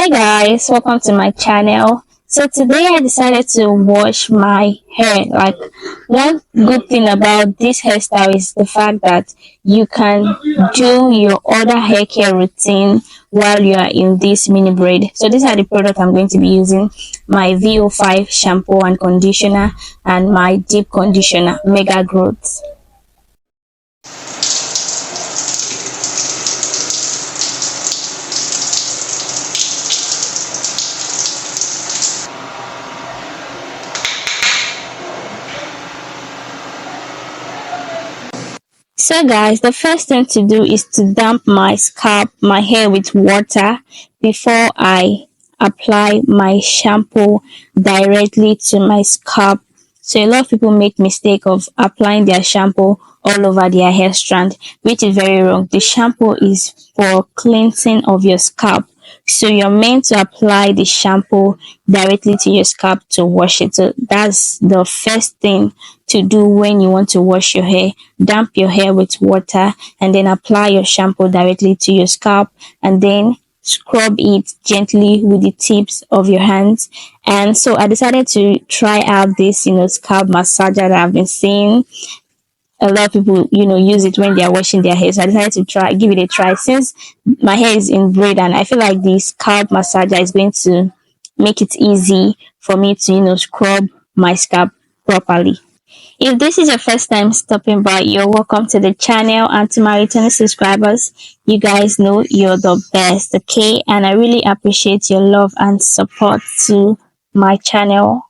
Hi guys, welcome to my channel. So today I decided to wash my hair. Like, one good thing about this hairstyle is the fact that you can do your other hair care routine while you are in this mini braid. So these are the products I'm going to be using: my VO5 shampoo and conditioner and my deep conditioner Mega Growth. So guys, the first thing to do is to damp my hair with water before I apply my shampoo directly to my scalp. So a lot of people make mistake of applying their shampoo all over their hair strand, which is very wrong. The shampoo is for cleansing of your scalp. So you're meant to apply the shampoo directly to your scalp to wash it. So that's the first thing to do when you want to wash your hair. Damp your hair with water and then apply your shampoo directly to your scalp and then scrub it gently with the tips of your hands. And so I decided to try out this, scalp massager that I've been seeing a lot of people, use it when they are washing their hair. So I decided to give it a try since my hair is in braid, and I feel like the scalp massager is going to make it easy for me to, scrub my scalp properly. If this is your first time stopping by, you're welcome to the channel, and to my returning subscribers, you guys know you're the best, okay? And I really appreciate your love and support to my channel.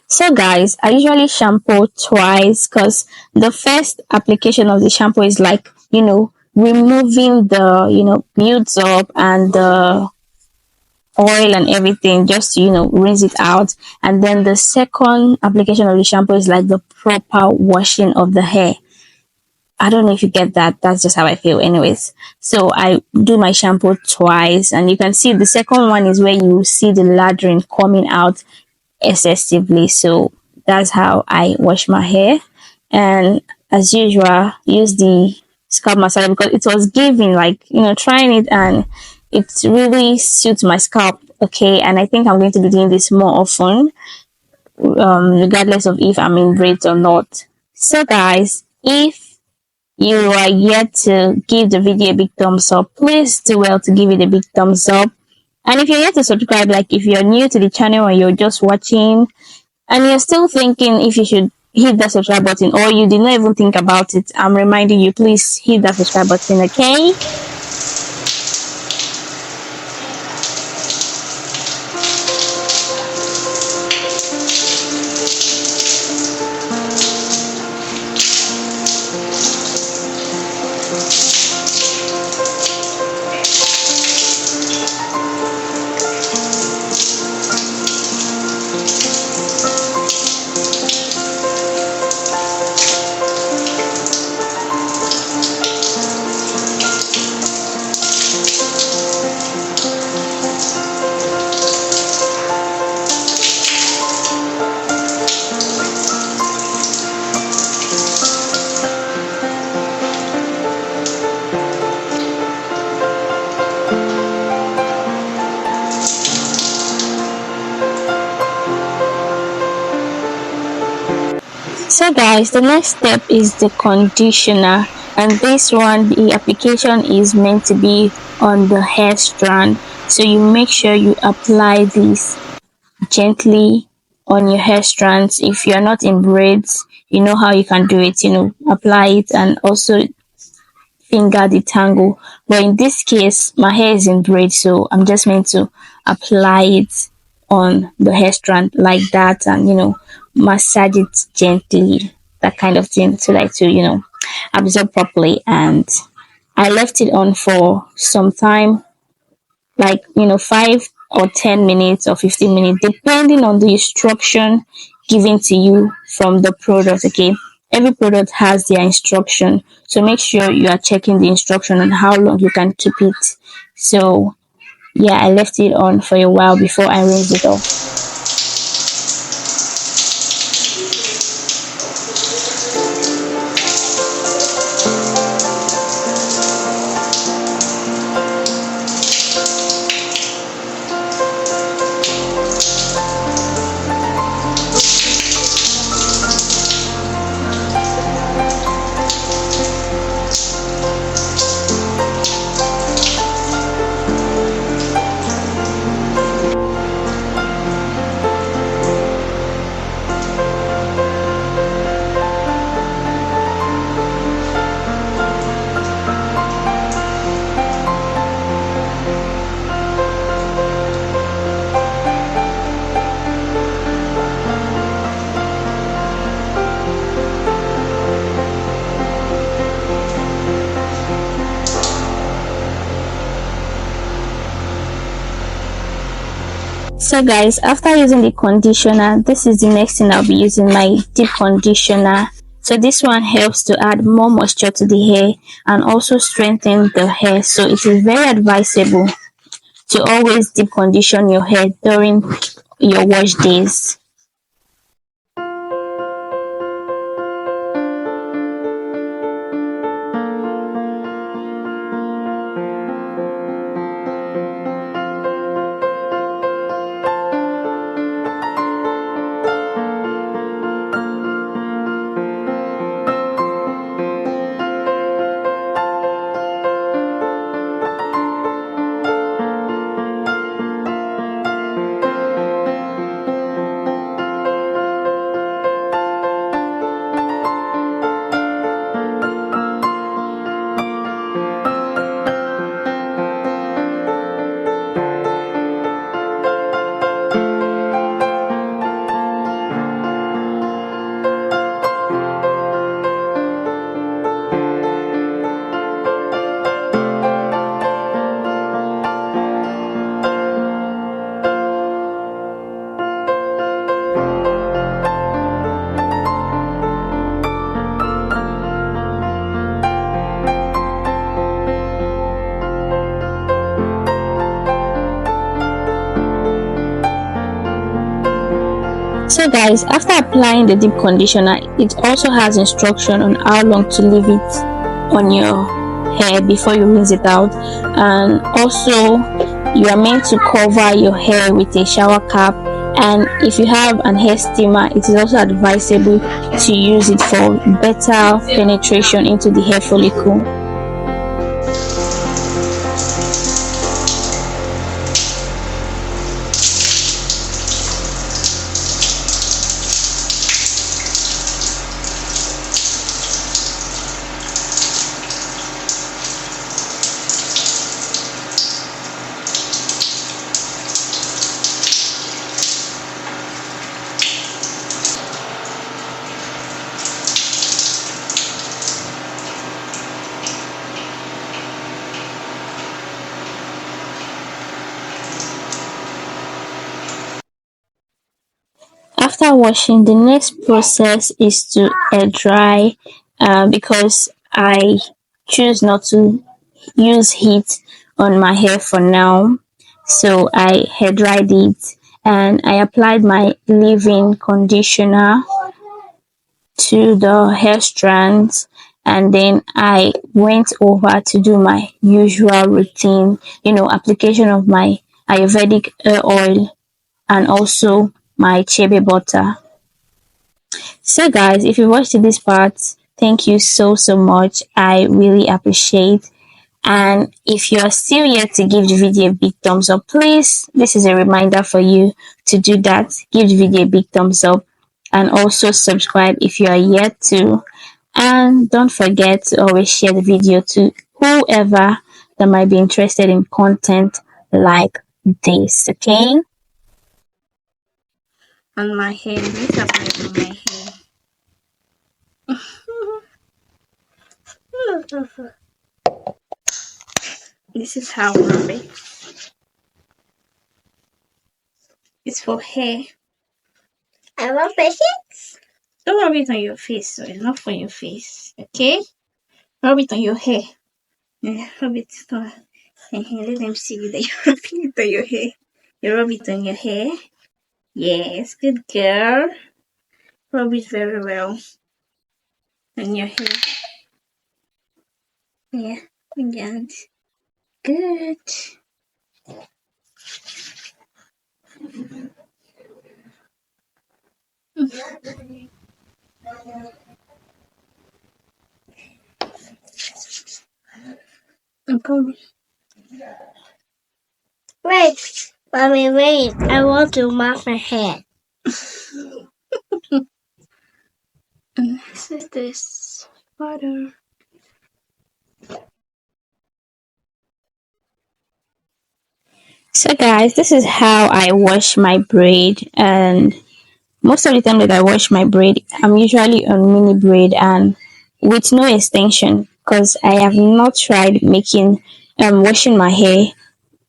So guys, I usually shampoo twice because the first application of the shampoo is like, removing the, builds up and the oil and everything, just to, rinse it out. And then the second application of the shampoo is like the proper washing of the hair. I don't know if you get that. That's just how I feel anyways. So I do my shampoo twice, and you can see the second one is where you see the lathering coming out excessively. So that's how I wash my hair. And as usual, use the scalp massager because it was giving, like, trying it, and it really suits my scalp, okay? And I think I'm going to be doing this more often, regardless of if I'm in braids or not. So guys, if you are yet to give the video a big thumbs up, please do well to give it a big thumbs up. And if you're yet to subscribe, like if you're new to the channel or you're just watching and you're still thinking if you should hit that subscribe button, or you did not even think about it, I'm reminding you, please hit that subscribe button, okay? So guys, the next step is the conditioner, and this one, the application is meant to be on the hair strand. So you make sure you apply this gently on your hair strands. If you're not in braids, you know how you can do it, apply it and also finger the tangle. But in this case, my hair is in braids, so I'm just meant to apply it on the hair strand like that and, massage it gently, that kind of thing, so like to, absorb properly. And I left it on for some time, like 5 or 10 minutes or 15 minutes, depending on the instruction given to you from the product. Okay, every product has their instruction, so make sure you are checking the instruction on how long you can keep it. So yeah, I left it on for a while before I rinse it off. So guys, after using the conditioner, this is the next thing I'll be using, my deep conditioner. So this one helps to add more moisture to the hair and also strengthen the hair. So it is very advisable to always deep condition your hair during your wash days. So guys, after applying the deep conditioner, it also has instruction on how long to leave it on your hair before you rinse it out. And also you are meant to cover your hair with a shower cap, and if you have an hair steamer, it is also advisable to use it for better penetration into the hair follicle. After washing, the next process is to air dry, because I choose not to use heat on my hair for now. So I hair dried it and I applied my leave-in conditioner to the hair strands, and then I went over to do my usual routine, application of my Ayurvedic hair oil and also my chebe butter. So guys, if you watched this part, thank you so much. I really appreciate. And if you are still yet to give the video a big thumbs up, please, this is a reminder for you to do that. Give the video a big thumbs up and also subscribe if you are yet to. And don't forget to always share the video to whoever that might be interested in content like this, okay? On my hair, this applies on my hair. This is how I rub it. It's for hair. I rub it. Don't rub it on your face, so it's not for your face, okay? Rub it on your hair. Yeah, rub it on. Let them see you that you're rubbing it on your hair. You rub it on your hair. Yes, good girl. Rub it very well on your hair. Yeah, good. Good. Wait, mommy, wait. I want to mark my hair. This is this water. So guys, this is how I wash my braid, and most of the time that I wash my braid, I'm usually on mini braid and with no extension because I have not tried making washing my hair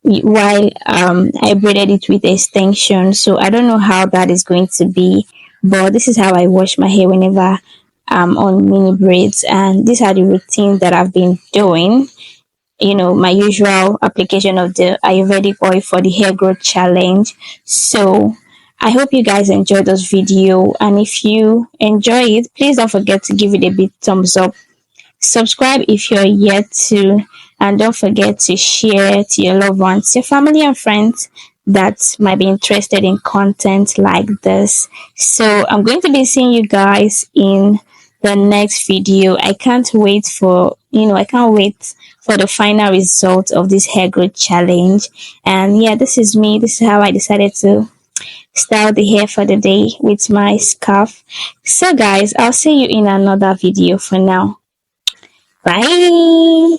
while I braided it with extension. So I don't know how that is going to be, but this is how I wash my hair whenever I'm on mini braids, and these are the routines that I've been doing. My usual application of the Ayurvedic oil for the hair growth challenge. So I hope you guys enjoyed this video, and if you enjoy it, please don't forget to give it a big thumbs up. Subscribe if you're yet to, and don't forget to share to your loved ones, your family and friends that might be interested in content like this. So I'm going to be seeing you guys in the next video. I can't wait for the final result of this hair growth challenge. And yeah, this is me. This is how I decided to style the hair for the day with my scarf. So guys, I'll see you in another video for now. Bye.